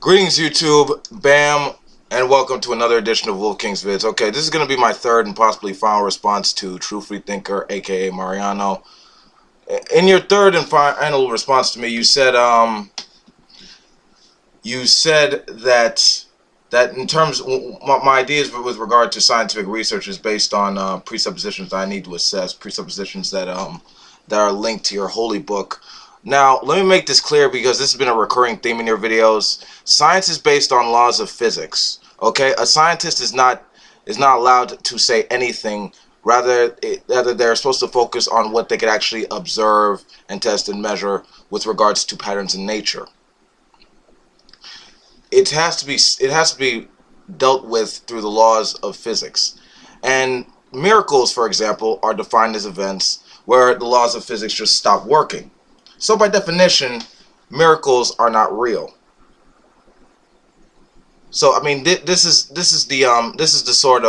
Greetings YouTube, bam, and welcome to another edition of Wolf King's Vids. Okay, this is going to be my third and possibly final response to True Freethinker, aka Mariano. In your third and final response to me, you said that in terms my ideas with regard to scientific research is based on presuppositions that I need to assess, presuppositions that are linked to your holy book. Now, let me make this clear because this has been a recurring theme in your videos. Science is based on laws of physics. Okay, a scientist is not allowed to say anything. Rather, they're supposed to focus on what they could actually observe and test and measure with regards to patterns in nature. It has to be dealt with through the laws of physics. And miracles, for example, are defined as events where the laws of physics just stop working. So by definition, miracles are not real. So I mean, this is the sort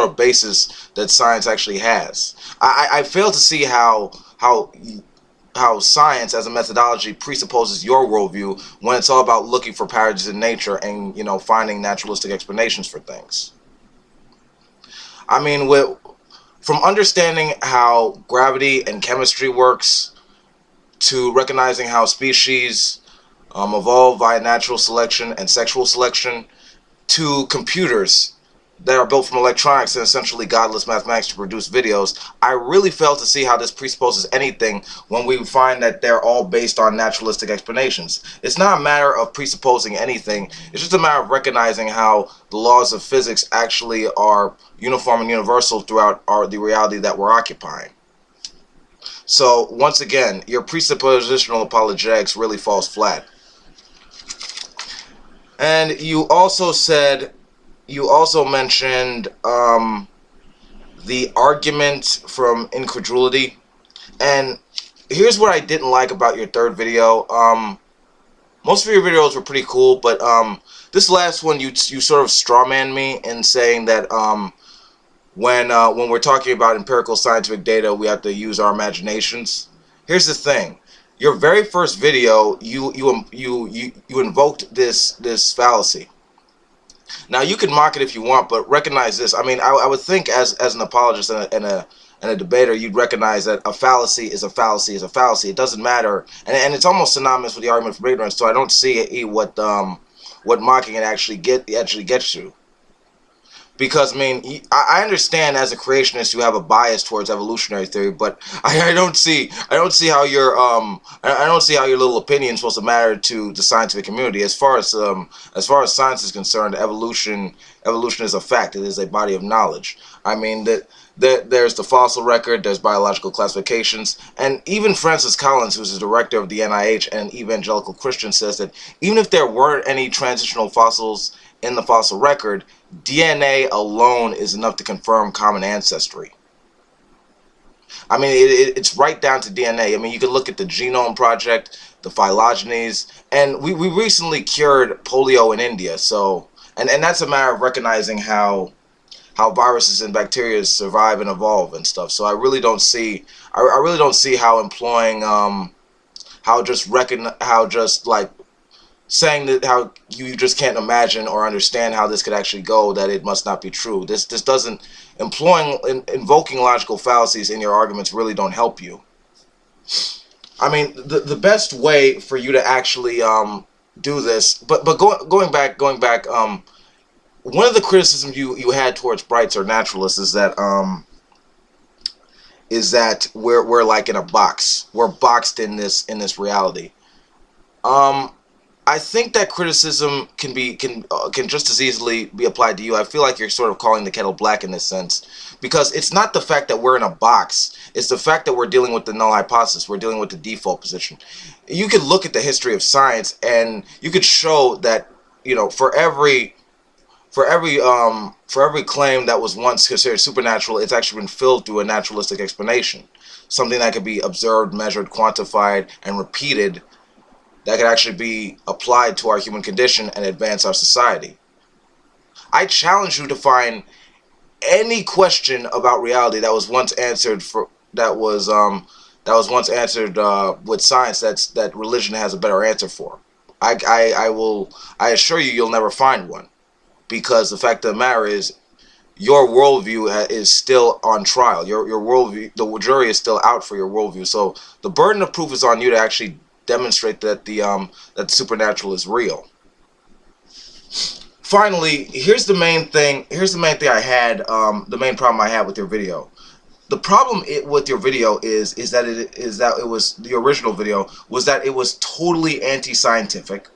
of basis that science actually has. I fail to see how science as a methodology presupposes your worldview when it's all about looking for patterns in nature and finding naturalistic explanations for things. I mean, from understanding how gravity and chemistry works to recognizing how species evolve via natural selection and sexual selection to computers that are built from electronics and essentially godless mathematics to produce videos, I really fail to see how this presupposes anything when we find that they're all based on naturalistic explanations. It's not a matter of presupposing anything, it's just a matter of recognizing how the laws of physics actually are uniform and universal throughout the reality that we're occupying. So, once again, your presuppositional apologetics really falls flat. And you also mentioned the argument from incredulity. And here's what I didn't like about your third video. Most of your videos were pretty cool, but this last one you sort of strawman me in saying that when we're talking about empirical scientific data, we have to use our imaginations. Here's the thing. Your very first video, you invoked this fallacy. Now, you can mock it if you want, but recognize this. I mean, I would think as an apologist and a debater, you'd recognize that a fallacy is a fallacy is a fallacy. It doesn't matter, and it's almost synonymous with the argument from ignorance. So I don't see what mocking it actually gets you. Because I mean, I understand as a creationist you have a bias towards evolutionary theory, but I don't see how your little opinion is supposed to matter to the scientific community. As far as science is concerned, evolution is a fact. It is a body of knowledge. I mean there's the fossil record, there's biological classifications, and even Francis Collins, who's the director of the NIH and an evangelical Christian, says that even if there weren't any transitional fossils in the fossil record, DNA alone is enough to confirm common ancestry. I mean, it's right down to DNA. I mean, you can look at the Genome Project, the phylogenies, and we recently cured polio in India. So, and that's a matter of recognizing how viruses and bacteria survive and evolve and stuff. So I really don't see how employing how just like saying that how you just can't imagine or understand how this could actually go, that it must not be true. This doesn't invoking logical fallacies in your arguments really don't help you. I mean, the best way for you to actually do this, but going back, one of the criticisms you had towards Brights or naturalists is that we're like in a box. We're boxed in this reality. I think that criticism can just as easily be applied to you. I feel like you're sort of calling the kettle black in this sense, because it's not the fact that we're in a box, it's the fact that we're dealing with the null hypothesis, we're dealing with the default position. You could look at the history of science and you could show that, for every claim that was once considered supernatural, it's actually been filled through a naturalistic explanation, something that could be observed, measured, quantified, and repeated, that could actually be applied to our human condition and advance our society. I challenge you to find any question about reality that was once answered with science that religion has a better answer for. I assure you, you'll never find one, because the fact of the matter is, your worldview is still on trial. Your worldview, the jury is still out for your worldview. So the burden of proof is on you to actually demonstrate that the supernatural is real. Finally, here's the main thing. Here's the main thing I had. The main problem I had with your video. The problem with your video is that it was the original video was that it was totally anti-scientific.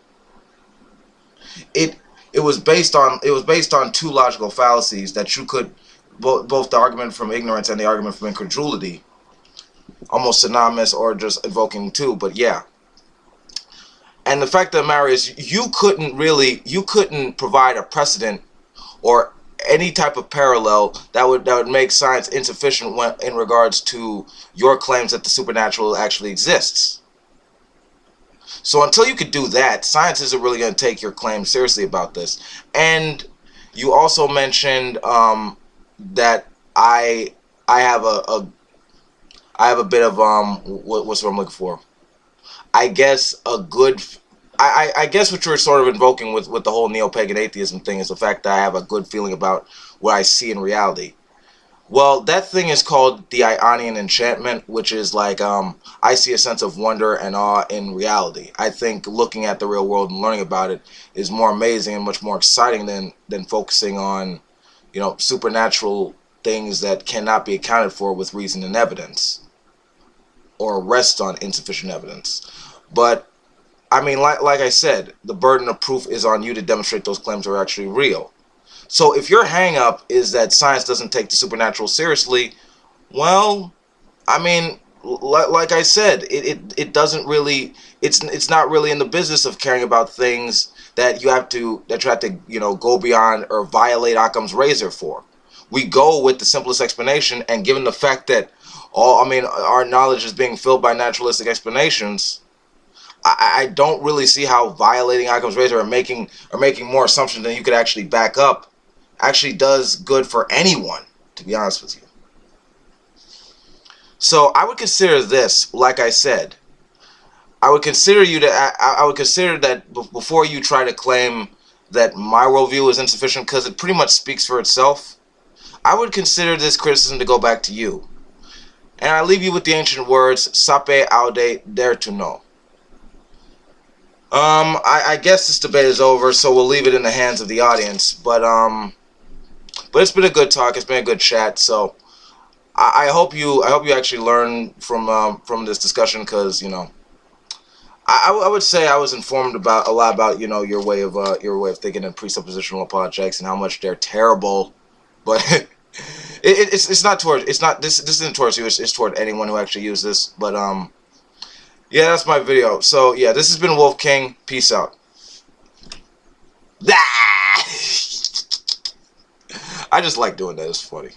It was based on two logical fallacies that you could both the argument from ignorance and the argument from incredulity, almost synonymous or just invoking two. But yeah. And the fact of the matter is, you couldn't provide a precedent or any type of parallel that would make science insufficient in regards to your claims that the supernatural actually exists. So until you could do that, science isn't really going to take your claim seriously about this. And you also mentioned that I have a bit of what's what I'm looking for. I guess I guess what you're sort of invoking with the whole neo-pagan atheism thing is the fact that I have a good feeling about what I see in reality. Well, that thing is called the Ionian enchantment, which is like I see a sense of wonder and awe in reality. I think looking at the real world and learning about it is more amazing and much more exciting than focusing on, supernatural things that cannot be accounted for with reason and evidence, or rest on insufficient evidence. But I mean, like I said, the burden of proof is on you to demonstrate those claims are actually real. So if your hang-up is that science doesn't take the supernatural seriously, well, I mean, like I said, it doesn't really, it's not really in the business of caring about things that you have to go beyond or violate Occam's razor for. We go with the simplest explanation, and given the fact that our knowledge is being filled by naturalistic explanations, I don't really see how violating Occam's razor or making more assumptions than you could actually back up actually does good for anyone, to be honest with you. So I would consider this, like I said, I would consider that before you try to claim that my worldview is insufficient, because it pretty much speaks for itself, I would consider this criticism to go back to you. And I leave you with the ancient words, sape aude dare to know. I guess this debate is over, so we'll leave it in the hands of the audience. But it's been a good talk. It's been a good chat. So I hope you actually learn from this discussion, because I would say I was informed about a lot about your way of thinking and presuppositional apologetics and how much they're terrible. But it's not this isn't towards you. It's toward anyone who actually uses this. But yeah, that's my video. So yeah, this has been Wolf King. Peace out. I just like doing that. It's funny.